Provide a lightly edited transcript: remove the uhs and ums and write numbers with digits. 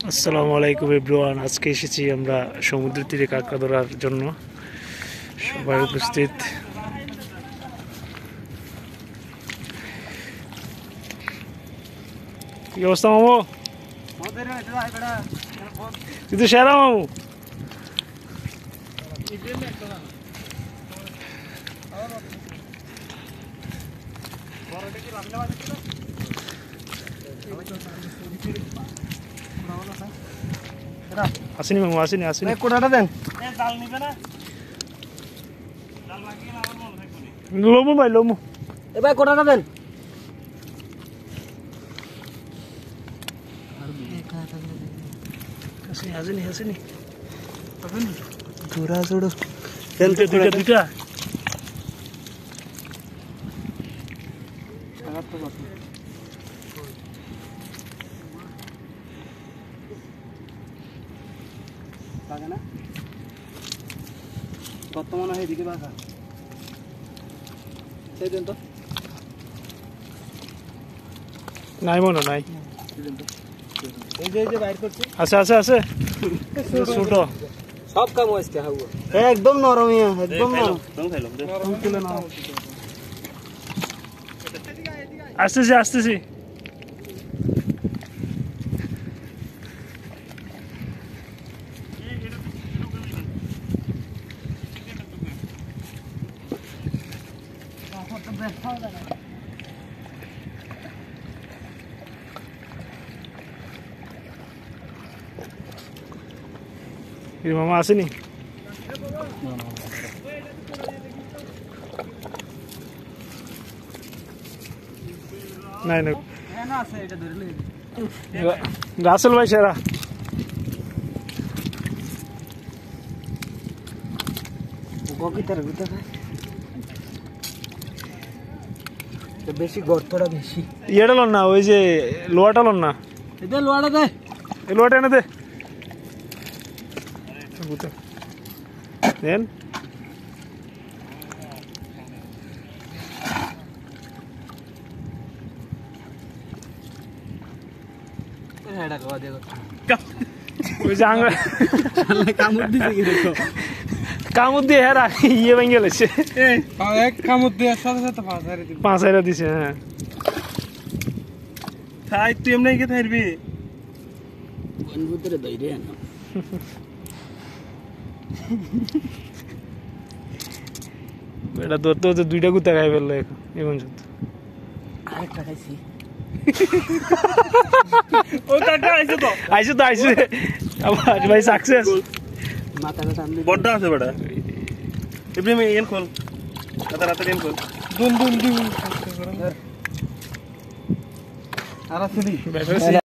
আসসালামু আলাইকুম এভরিওয়ান। আজকে এসেছি আমরা সমুদ্র তীরে কাঁকড়া ধরার জন্য। সবাই উপস্থিত। কি অবস্থা মামু? কিন্তু সেরা মামু। আসেনি মামু, আসেনি আসেনি। কোটাটা দেন। লমু ভাই লমু। এবার কোটাটা দেন। আসেনি আসেনি আসেনি। ধরা ছোড়ো। দুইটা দুইটা। বর্তমানে এদিকে বাঁকা সেই দিন তো নাই মনে নাই। এই যে বাইর করছে আছে আছে আছে। ছোট সব কাম আজকে হাউ একদম নরম একদম নরম তুলে নাও। আসতেছি আসতেছি। মামা আসেনি? নাই না রাসেল ভাই সেরা। বেশি গর্তটা বেশি ইয়েটা লন না, ওই যে লোয়াটা লন না। এদের লোয়াটা দে, এই লোয়াটা এনে দে দেন। ওই যে কামড় দিয়ে হেরা ইয়ে ভেঙে গেলেছে। কামড় দেওয়ার সাথে সাথে 5,000 দিছে। হ্যাঁ তাই তুই এমনি গিয়ে থাকবি এটা ধরতে হতে 2টা কুত্তা খাই ফেললো এখন শুধু। আরেকটা খাইছি আইসে তো আইসে আবার ভাই সাকসেস। মাথাটা টানলে বড্ড আছে বেটা ইব্রাহিম এন খোল রাতে এন খোল দুন দুন দুন আর আছে